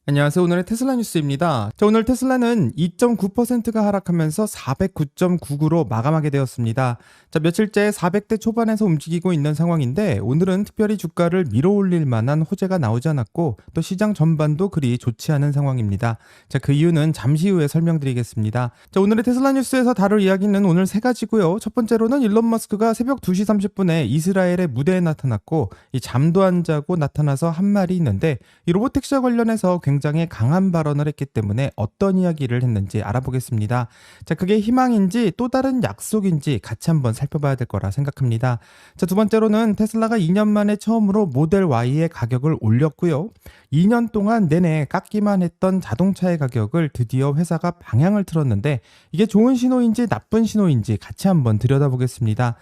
안녕하세요. 오늘의 테슬라 뉴스입니다. 오늘 테슬라는 2.9%가 하락하면서 409.99로 마감하게 되었습니다. 며칠째 400대 초반에서 움직이고 있는 상황인데 오늘은 특별히 주가를 밀어올릴 만한 호재가 나오지 않았고 또 시장 전반도 그리 좋지 않은 상황입니다. 그 이유는 잠시 후에 설명드리겠습니다. 오늘의 테슬라 뉴스에서 다룰 이야기는 오늘 세 가지고요. 첫 번째로는 일론 머스크가 새벽 2시 30분에 이스라엘의 무대에 나타났고 잠도 안 자고 나타나서 한 말이 있는데 이 로보택시와 관련해서 굉장히 강한 발언을 했기 때문에 어떤 이야기를 했는지 알아보겠습니다. 그게 희망인지 또 다른 약속인지 같이 한번 살펴봐야 될 거라 생각합니다. 두 번째로는 테슬라가 2년 만에 처음으로 모델 Y의 가격을 올렸고요. 2년 동안 내내 깎기만 했던 자동차의 가격을 드디어 회사가 방향을 틀었는데 이게 좋은 신호인지 나쁜 신호인지 같이 한번 들여다보겠습니다.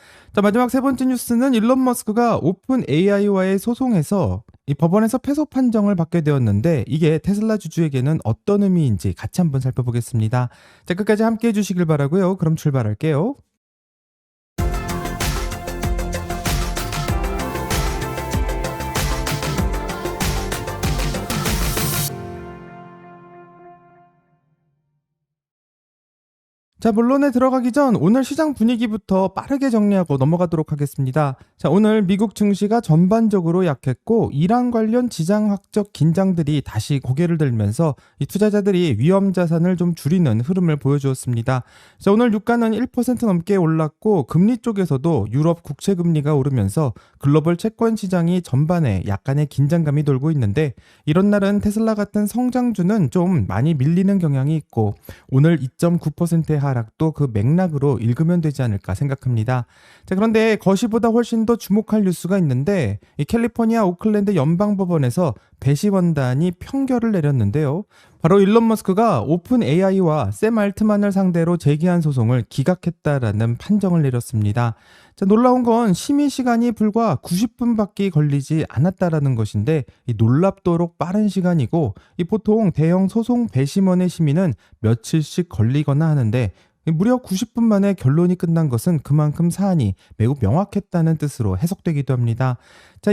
마지막 세 번째 뉴스는 일론 머스크가 오픈 AI와의 소송에서 이 법원에서 패소 판정을 받게 되었는데 이게 테슬라 주주에게는 어떤 의미인지 같이 한번 살펴보겠습니다. 끝까지 함께 해주시길 바라고요. 그럼 출발할게요. 본론에 들어가기 전 오늘 시장 분위기부터 빠르게 정리하고 넘어가도록 하겠습니다. 오늘 미국 증시가 전반적으로 약했고 이란 관련 지정학적 긴장들이 다시 고개를 들면서 이 투자자들이 위험 자산을 좀 줄이는 흐름을 보여주었습니다. 오늘 유가는 1% 넘게 올랐고 금리 쪽에서도 유럽 국채 금리가 오르면서 글로벌 채권 시장이 전반에 약간의 긴장감이 돌고 있는데 이런 날은 테슬라 같은 성장주는 좀 많이 밀리는 경향이 있고 오늘 2.9%의 하락도 그 맥락으로 읽으면 되지 않을까 생각합니다. 그런데 거시보다 훨씬 더 주목할 뉴스가 있는데 이 캘리포니아 오클랜드 연방법원에서 배심원단이 판결을 내렸는데요. 바로 일론 머스크가 오픈 AI와 샘 알트만을 상대로 제기한 소송을 기각했다라는 판정을 내렸습니다. 놀라운 건 심의 시간이 불과 90분밖에 걸리지 않았다라는 것인데 이 놀랍도록 빠른 시간이고 이 보통 대형 소송 배심원의 심의는 며칠씩 걸리거나 하는데 무려 90분 만에 결론이 끝난 것은 그만큼 사안이 매우 명확했다는 뜻으로 해석되기도 합니다.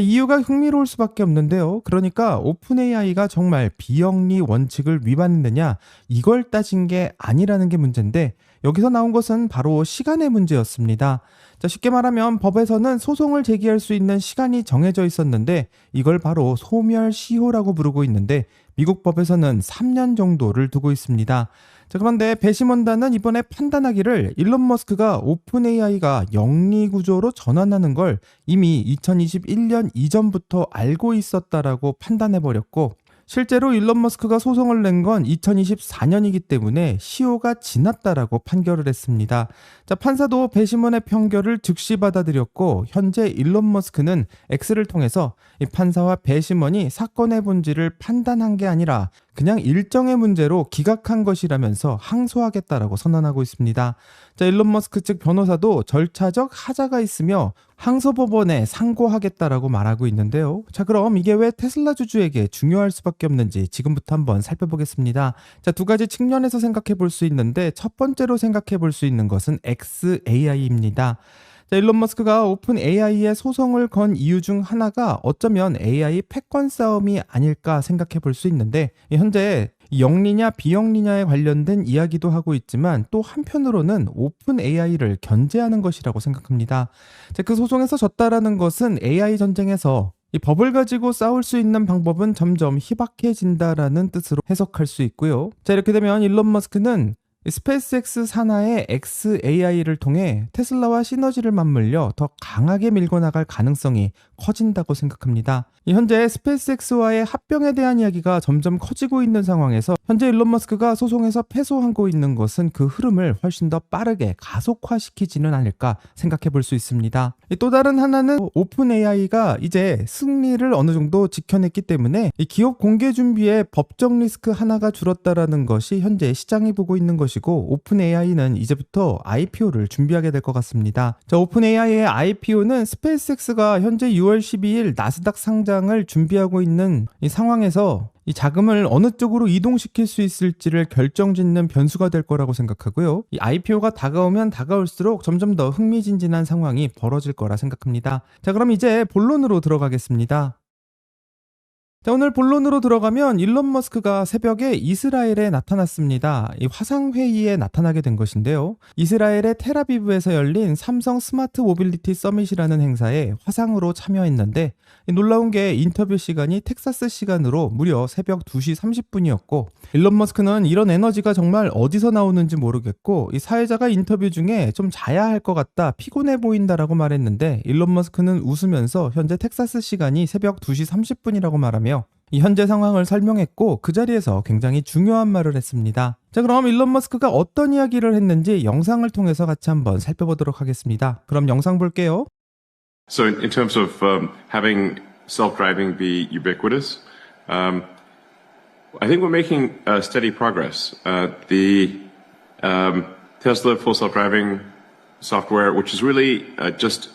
이유가 흥미로울 수밖에 없는데요. 그러니까 오픈 AI가 정말 비영리 원칙을 위반했느냐 이걸 따진 게 아니라는 게 문제인데 여기서 나온 것은 바로 시간의 문제였습니다. 쉽게 말하면 법에서는 소송을 제기할 수 있는 시간이 정해져 있었는데 이걸 바로 소멸시효라고 부르고 있는데 미국 법에서는 3년 정도를 두고 있습니다. 그런데 배심원단은 이번에 판단하기를 일론 머스크가 오픈 AI가 영리 구조로 전환하는 걸 이미 2021년 이전부터 알고 있었다라고 판단해버렸고 실제로 일론 머스크가 소송을 낸 건 2024년이기 때문에 시효가 지났다라고 판결을 했습니다. 판사도 배심원의 판결을 즉시 받아들였고 현재 일론 머스크는 X를 통해서 이 판사와 배심원이 사건의 본질을 판단한 게 아니라 그냥 일정의 문제로 기각한 것이라면서 항소하겠다라고 선언하고 있습니다. 일론 머스크 측 변호사도 절차적 하자가 있으며 항소법원에 상고하겠다라고 말하고 있는데요. 그럼 이게 왜 테슬라 주주에게 중요할 수밖에 없는지 지금부터 한번 살펴보겠습니다. 두 가지 측면에서 생각해 볼 수 있는데 첫 번째로 생각해 볼 수 있는 것은 XAI입니다. 일론 머스크가 오픈 AI의 소송을 건 이유 중 하나가 어쩌면 AI 패권 싸움이 아닐까 생각해 볼 수 있는데 현재 영리냐 비영리냐에 관련된 이야기도 하고 있지만 또 한편으로는 오픈 AI를 견제하는 것이라고 생각합니다. 그 소송에서 졌다라는 것은 AI 전쟁에서 이 법을 가지고 싸울 수 있는 방법은 점점 희박해진다라는 뜻으로 해석할 수 있고요. 이렇게 되면 일론 머스크는 스페이스X 산하의 XAI를 통해 테슬라와 시너지를 맞물려 더 강하게 밀고 나갈 가능성이 커진다고 생각합니다. 현재 스페이스X와의 합병에 대한 이야기가 점점 커지고 있는 상황에서 현재 일론 머스크가 소송에서 패소하고 있는 것은 그 흐름을 훨씬 더 빠르게 가속화시키지는 않을까 생각해 볼 수 있습니다. 또 다른 하나는 오픈 AI가 이제 승리를 어느 정도 지켜냈기 때문에 이 기업 공개 준비에 법적 리스크 하나가 줄었다라는 것이 현재 시장이 보고 있는 것이고 오픈 AI는 이제부터 IPO를 준비하게 될 것 같습니다. 오픈 AI의 IPO는 스페이스X가 현재 6월 12일 나스닥 상장을 준비하고 있는 이 상황에서 이 자금을 어느 쪽으로 이동시킬 수 있을지를 결정짓는 변수가 될 거라고 생각하고요. 이 IPO가 다가오면 다가올수록 점점 더 흥미진진한 상황이 벌어질 거라 생각합니다. 그럼 이제 본론으로 들어가겠습니다. 자, 오늘 본론으로 들어가면 일론 머스크가 새벽에 이스라엘에 나타났습니다. 이 화상회의에 나타나게 된 것인데요. 이스라엘의 텔아비브에서 열린 삼성 스마트 모빌리티 서밋이라는 행사에 화상으로 참여했는데 놀라운 게 인터뷰 시간이 텍사스 시간으로 무려 새벽 2시 30분이었고 일론 머스크는 이런 에너지가 정말 어디서 나오는지 모르겠고 이 사회자가 인터뷰 중에 좀 자야 할 것 같다, 피곤해 보인다라고 말했는데 일론 머스크는 웃으면서 현재 텍사스 시간이 새벽 2시 30분이라고 말하며 이 현재 상황을 설명했고 그 자리에서 굉장히 중요한 말을 했습니다. 자, 그럼 일론 머스크가 어떤 이야기를 했는지 영상을 통해서 같이 한번 살펴보도록 하겠습니다. 그럼 영상 볼게요. So in terms of having self-driving be ubiquitous, I think we're making steady progress. The Tesla full self-driving software, which is really just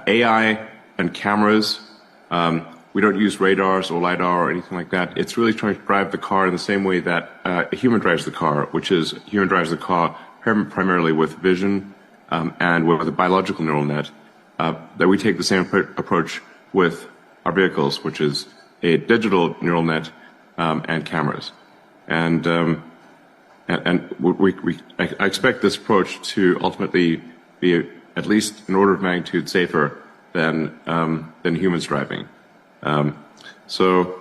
AI and cameras. We don't use radars or LiDAR or anything like that. It's really trying to drive the car in the same way that a human drives the car, which is human drives the car primarily with vision and with a biological neural net. That we take the same approach with our vehicles, which is a digital neural net and cameras. And I expect this approach to ultimately be at least an order of magnitude safer than humans driving. So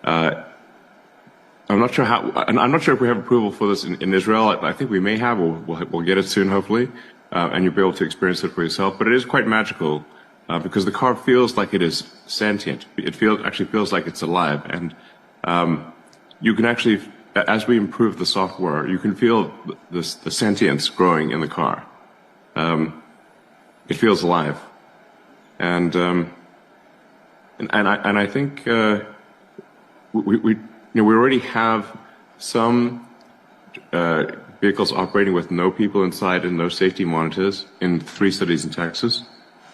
I'm not sure if we have approval for this in Israel. I think we may have. We'll get it soon, hopefully, and you'll be able to experience it for yourself. But it is quite magical because the car feels like it is sentient. It actually feels like it's alive, and you can actually, as we improve the software, you can feel the sentience growing in the car. It feels alive, and I think we already have some vehicles operating with no people inside and no safety monitors in 3 cities in Texas,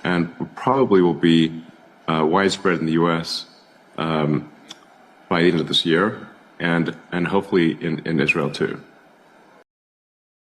and probably will be widespread in the U.S. By the end of this year, and hopefully in Israel too.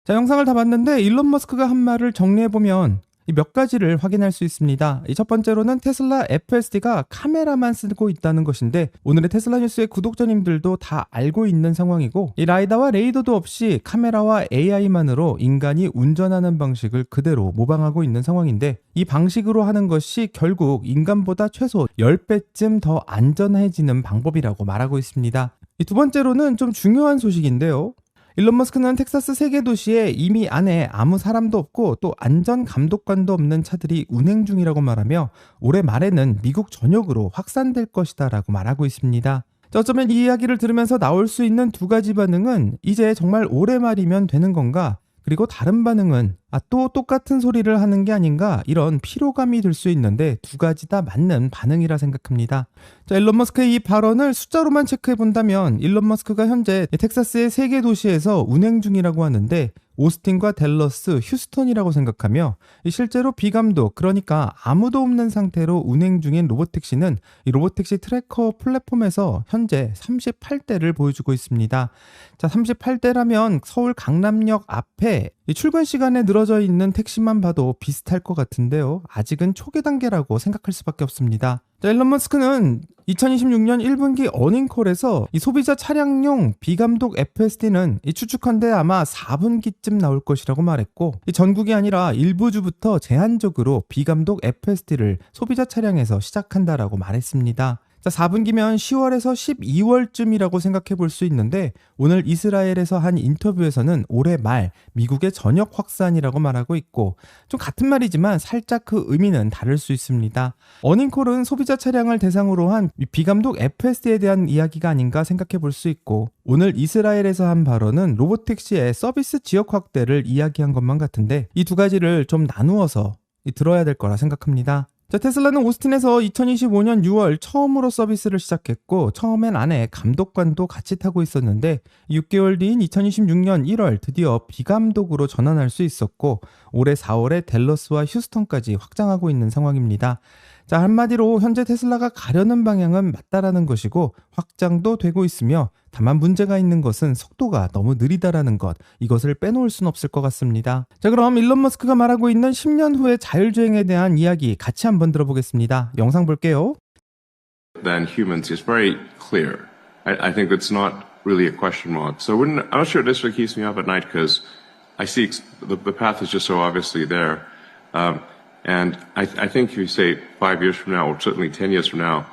자, 영상을 다 봤는데 일론 머스크가 한 말을 정리해보면 몇 가지를 확인할 수 있습니다. 첫 번째로는 테슬라 FSD가 카메라만 쓰고 있다는 것인데 오늘의 테슬라 뉴스의 구독자님들도 다 알고 있는 상황이고 이 라이다와 레이더도 없이 카메라와 AI만으로 인간이 운전하는 방식을 그대로 모방하고 있는 상황인데 이 방식으로 하는 것이 결국 인간보다 최소 10배쯤 더 안전해지는 방법이라고 말하고 있습니다. 두 번째로는 좀 중요한 소식인데요. 일론 머스크는 텍사스 3개 도시에 이미 안에 아무 사람도 없고 또 안전 감독관도 없는 차들이 운행 중이라고 말하며 올해 말에는 미국 전역으로 확산될 것이다 라고 말하고 있습니다. 어쩌면 이 이야기를 들으면서 나올 수 있는 2가지 반응은 이제 정말 올해 말이면 되는 건가? 그리고 다른 반응은 또 똑같은 소리를 하는 게 아닌가, 이런 피로감이 들 수 있는데 2가지 다 맞는 반응이라 생각합니다. 자, 일론 머스크의 이 발언을 숫자로만 체크해 본다면 일론 머스크가 현재 텍사스의 3개 도시에서 운행 중이라고 하는데 오스틴과 댈러스, 휴스턴이라고 생각하며 실제로 비감독, 그러니까 아무도 없는 상태로 운행 중인 로봇택시는 이 로봇택시 트래커 플랫폼에서 현재 38대를 보여주고 있습니다. 자, 38대라면 서울 강남역 앞에 출근 시간에 늘어져 있는 택시만 봐도 비슷할 것 같은데요. 아직은 초기 단계라고 생각할 수밖에 없습니다. 자, 일론 머스크는 2026년 1분기 어닝콜에서 이 소비자 차량용 비감독 FSD는 추측컨대 아마 4분기쯤 나올 것이라고 말했고 전국이 아니라 일부 주부터 제한적으로 비감독 FSD를 소비자 차량에서 시작한다라고 말했습니다. 자, 4분기면 10월에서 12월쯤이라고 생각해 볼 수 있는데 오늘 이스라엘에서 한 인터뷰에서는 올해 말 미국의 전역 확산이라고 말하고 있고 좀 같은 말이지만 살짝 그 의미는 다를 수 있습니다. 어닝콜은 소비자 차량을 대상으로 한 비감독 FSD에 대한 이야기가 아닌가 생각해 볼 수 있고 오늘 이스라엘에서 한 발언은 로봇택시의 서비스 지역 확대를 이야기한 것만 같은데 이 2가지를 좀 나누어서 들어야 될 거라 생각합니다. 자, 테슬라는 오스틴에서 2025년 6월 처음으로 서비스를 시작했고 처음엔 안에 감독관도 같이 타고 있었는데 6개월 뒤인 2026년 1월 드디어 비감독으로 전환할 수 있었고 올해 4월에 댈러스와 휴스턴까지 확장하고 있는 상황입니다. 자, 한마디로 현재 테슬라가 가려는 방향은 맞다라는 것이고 확장도 되고 있으며 다만 문제가 있는 것은 속도가 너무 느리다라는 것, 이것을 빼놓을 순 없을 것 같습니다. 자, 그럼 일론 머스크가 말하고 있는 10년 후의 자율주행에 대한 이야기 같이 한번 들어보겠습니다. 영상 볼게요. than humans is very clear. I think it's not really a question mark. So I'm not sure this what keeps me up at night because I see the path is just so obviously there. And I think if you say 5 years from now, or certainly 10 years from now,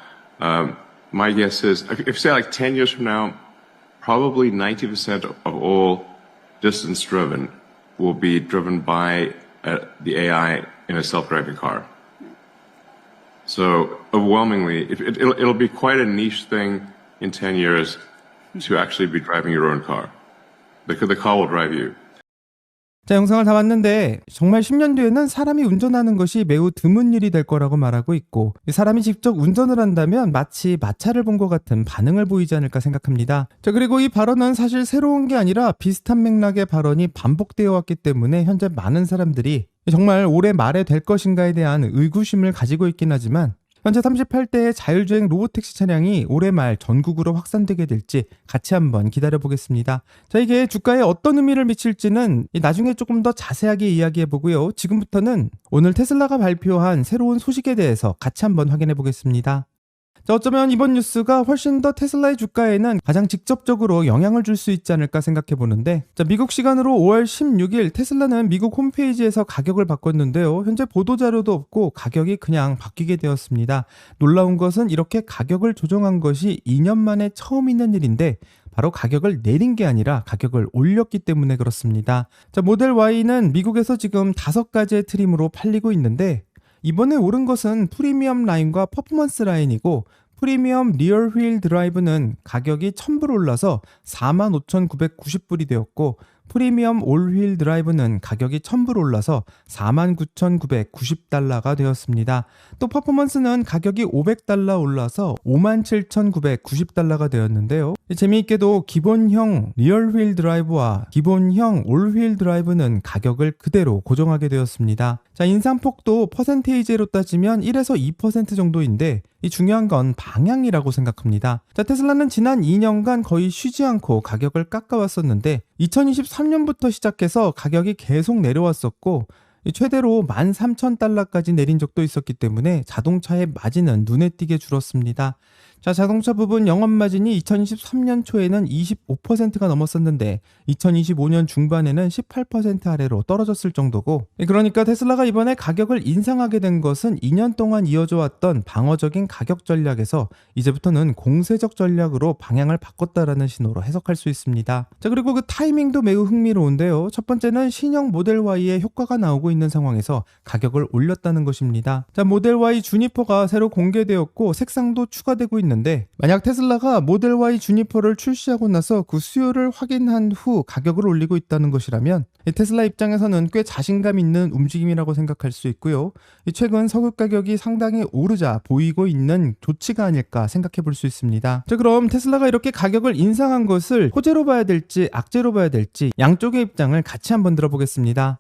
my guess is, if say like 10 years from now, probably 90% of all distance driven will be driven by the AI in a self-driving car. So overwhelmingly, it'll be quite a niche thing in 10 years to actually be driving your own car. The car will drive you. 자, 영상을 다 봤는데 정말 10년 뒤에는 사람이 운전하는 것이 매우 드문 일이 될 거라고 말하고 있고, 사람이 직접 운전을 한다면 마치 마차를 본 것 같은 반응을 보이지 않을까 생각합니다. 자, 그리고 이 발언은 사실 새로운 게 아니라 비슷한 맥락의 발언이 반복되어 왔기 때문에 현재 많은 사람들이 정말 올해 말에 될 것인가에 대한 의구심을 가지고 있긴 하지만, 현재 38대의 자율주행 로봇택시 차량이 올해 말 전국으로 확산되게 될지 같이 한번 기다려보겠습니다. 자, 이게 주가에 어떤 의미를 미칠지는 나중에 조금 더 자세하게 이야기해보고요. 지금부터는 오늘 테슬라가 발표한 새로운 소식에 대해서 같이 한번 확인해보겠습니다. 자, 어쩌면 이번 뉴스가 훨씬 더 테슬라의 주가에는 가장 직접적으로 영향을 줄 수 있지 않을까 생각해 보는데, 자, 미국 시간으로 5월 16일 테슬라는 미국 홈페이지에서 가격을 바꿨는데요. 현재 보도자료도 없고 가격이 그냥 바뀌게 되었습니다. 놀라운 것은 이렇게 가격을 조정한 것이 2년 만에 처음 있는 일인데, 바로 가격을 내린 게 아니라 가격을 올렸기 때문에 그렇습니다. 자, 모델 Y는 미국에서 지금 5가지의 트림으로 팔리고 있는데, 이번에 오른 것은 프리미엄 라인과 퍼포먼스 라인이고, 프리미엄 리얼 휠 드라이브는 가격이 1000불 올라서 45,990불이 되었고, 프리미엄 올 휠 드라이브는 가격이 1000불 올라서 49,990달러가 되었습니다. 또 퍼포먼스는 가격이 500달러 올라서 57,990달러가 되었는데요. 재미있게도 기본형 리얼 휠 드라이브와 기본형 올 휠 드라이브는 가격을 그대로 고정하게 되었습니다. 자, 인상폭도 퍼센테이지로 따지면 1에서 2% 정도인데, 이 중요한 건 방향이라고 생각합니다. 자, 테슬라는 지난 2년간 거의 쉬지 않고 가격을 깎아왔었는데 2023년부터 시작해서 가격이 계속 내려왔었고, 최대로 13,000달러까지 내린 적도 있었기 때문에 자동차의 마진은 눈에 띄게 줄었습니다. 자, 자동차 부분 영업 마진이 2023년 초에는 25%가 넘었었는데 2025년 중반에는 18% 아래로 떨어졌을 정도고, 그러니까 테슬라가 이번에 가격을 인상하게 된 것은 2년 동안 이어져 왔던 방어적인 가격 전략에서 이제부터는 공세적 전략으로 방향을 바꿨다라는 신호로 해석할 수 있습니다. 자, 그리고 그 타이밍도 매우 흥미로운데요. 첫 번째는 신형 모델 Y의 효과가 나오고 있는 상황에서 가격을 올렸다는 것입니다. 자, 모델 Y 주니퍼가 새로 공개되었고 색상도 추가되고 있는데, 만약 테슬라가 모델 Y 주니퍼를 출시하고 나서 그 수요를 확인한 후 가격을 올리고 있다는 것이라면 테슬라 입장에서는 꽤 자신감 있는 움직임이라고 생각할 수 있고요. 최근 석유 가격이 상당히 오르자 보이고 있는 조치가 아닐까 생각해 볼 수 있습니다. 자, 그럼 테슬라가 이렇게 가격을 인상한 것을 호재로 봐야 될지 악재로 봐야 될지 양쪽의 입장을 같이 한번 들어보겠습니다.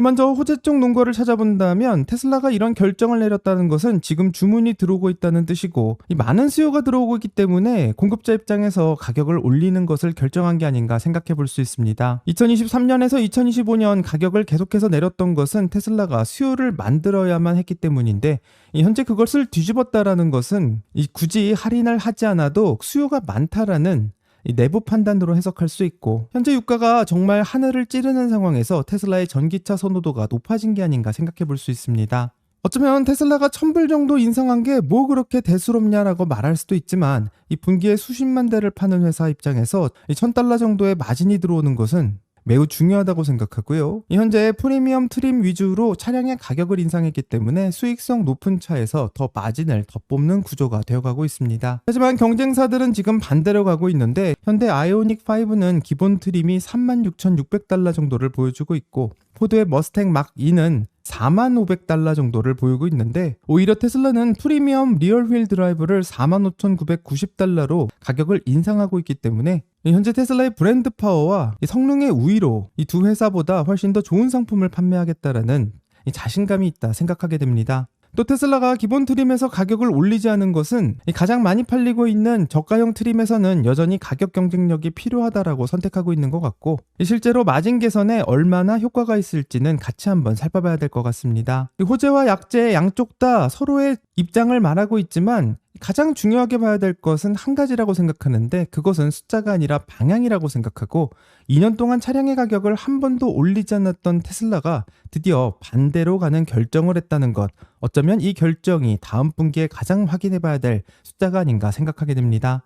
먼저 호재 쪽 논거를 찾아본다면 테슬라가 이런 결정을 내렸다는 것은 지금 주문이 들어오고 있다는 뜻이고, 많은 수요가 들어오고 있기 때문에 공급자 입장에서 가격을 올리는 것을 결정한 게 아닌가 생각해 볼 수 있습니다. 2023년에서 2025년 가격을 계속해서 내렸던 것은 테슬라가 수요를 만들어야만 했기 때문인데, 현재 그것을 뒤집었다라는 것은 굳이 할인을 하지 않아도 수요가 많다라는 내부 판단으로 해석할 수 있고, 현재 유가가 정말 하늘을 찌르는 상황에서 테슬라의 전기차 선호도가 높아진 게 아닌가 생각해 볼 수 있습니다. 어쩌면 테슬라가 1000불 정도 인상한 게 뭐 그렇게 대수롭냐라고 말할 수도 있지만, 이 분기에 수십만 대를 파는 회사 입장에서 1000달러 정도의 마진이 들어오는 것은 매우 중요하다고 생각하고요. 현재 프리미엄 트림 위주로 차량의 가격을 인상했기 때문에 수익성 높은 차에서 더 마진을 더 뽑는 구조가 되어가고 있습니다. 하지만 경쟁사들은 지금 반대로 가고 있는데, 현대 아이오닉 5는 기본 트림이 36,600달러 정도를 보여주고 있고, 포드의 머스탱 막 2는 45,500달러 정도를 보이고 있는데, 오히려 테슬라는 프리미엄 리얼 휠 드라이브를 45,990달러로 가격을 인상하고 있기 때문에 현재 테슬라의 브랜드 파워와 성능의 우위로 이 두 회사보다 훨씬 더 좋은 상품을 판매하겠다라는 자신감이 있다 생각하게 됩니다. 또 테슬라가 기본 트림에서 가격을 올리지 않은 것은 가장 많이 팔리고 있는 저가형 트림에서는 여전히 가격 경쟁력이 필요하다라고 선택하고 있는 것 같고, 실제로 마진 개선에 얼마나 효과가 있을지는 같이 한번 살펴봐야 될 것 같습니다. 호재와 약재 양쪽 다 서로의 입장을 말하고 있지만 가장 중요하게 봐야 될 것은 한 가지라고 생각하는데 그것은 숫자가 아니라 방향이라고 생각하고 2년 동안 차량의 가격을 한 번도 올리지 않았던 테슬라가 드디어 반대로 가는 결정을 했다는 것. 어쩌면 이 결정이 다음 분기에 가장 확인해 봐야 될 숫자가 아닌가 생각하게 됩니다.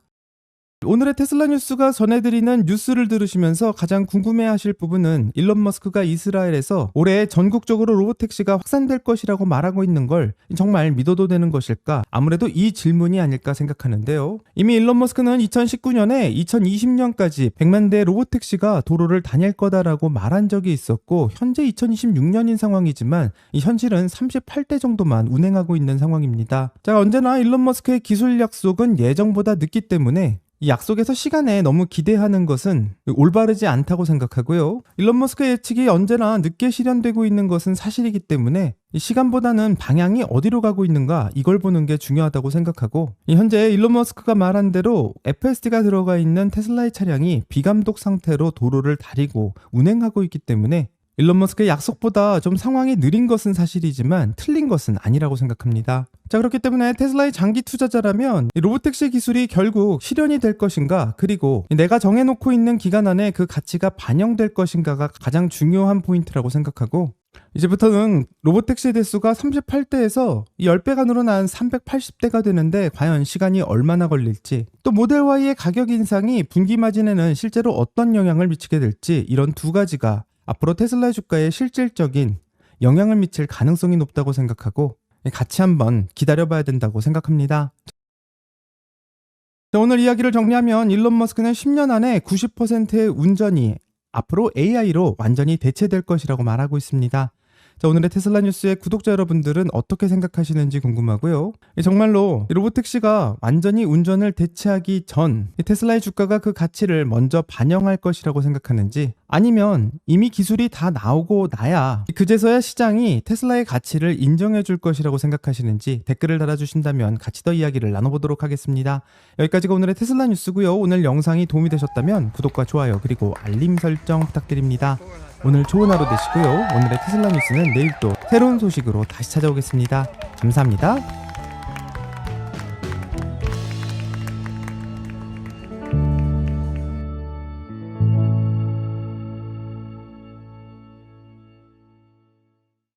오늘의 테슬라 뉴스가 전해드리는 뉴스를 들으시면서 가장 궁금해하실 부분은 일론 머스크가 이스라엘에서 올해 전국적으로 로봇택시가 확산될 것이라고 말하고 있는 걸 정말 믿어도 되는 것일까? 아무래도 이 질문이 아닐까 생각하는데요. 이미 일론 머스크는 2019년에 2020년까지 100만 대의 로봇택시가 도로를 다닐 거다라고 말한 적이 있었고 현재 2026년인 상황이지만 이 현실은 38대 정도만 운행하고 있는 상황입니다. 자, 언제나 일론 머스크의 기술 약속은 예정보다 늦기 때문에 이 약속에서 시간에 너무 기대하는 것은 올바르지 않다고 생각하고요. 일론 머스크의 예측이 언제나 늦게 실현되고 있는 것은 사실이기 때문에 이 시간보다는 방향이 어디로 가고 있는가 이걸 보는 게 중요하다고 생각하고 현재 일론 머스크가 말한 대로 FSD가 들어가 있는 테슬라의 차량이 비감독 상태로 도로를 다리고 운행하고 있기 때문에 일론 머스크의 약속보다 좀 상황이 느린 것은 사실이지만 틀린 것은 아니라고 생각합니다. 자, 그렇기 때문에 테슬라의 장기 투자자라면 이 로봇택시 기술이 결국 실현이 될 것인가, 그리고 내가 정해놓고 있는 기간 안에 그 가치가 반영될 것인가가 가장 중요한 포인트라고 생각하고 이제부터는 로봇택시 대수가 38대에서 10배가 늘어난 380대가 되는데 과연 시간이 얼마나 걸릴지, 또 모델 Y의 가격 인상이 분기 마진에는 실제로 어떤 영향을 미치게 될지, 이런 두 가지가 앞으로 테슬라 주가에 실질적인 영향을 미칠 가능성이 높다고 생각하고 같이 한번 기다려봐야 된다고 생각합니다. 자, 오늘 이야기를 정리하면 일론 머스크는 10년 안에 90%의 운전이 앞으로 AI로 완전히 대체될 것이라고 말하고 있습니다. 자, 오늘의 테슬라 뉴스의 구독자 여러분들은 어떻게 생각하시는지 궁금하고요. 정말로 로봇택시가 완전히 운전을 대체하기 전 테슬라의 주가가 그 가치를 먼저 반영할 것이라고 생각하는지, 아니면 이미 기술이 다 나오고 나야 그제서야 시장이 테슬라의 가치를 인정해 줄 것이라고 생각하시는지 댓글을 달아주신다면 같이 더 이야기를 나눠보도록 하겠습니다. 여기까지가 오늘의 테슬라 뉴스고요. 오늘 영상이 도움이 되셨다면 구독과 좋아요 그리고 알림 설정 부탁드립니다. 오늘 좋은 하루 되시고요. 오늘의 테슬라 뉴스는 내일 또 새로운 소식으로 다시 찾아오겠습니다. 감사합니다.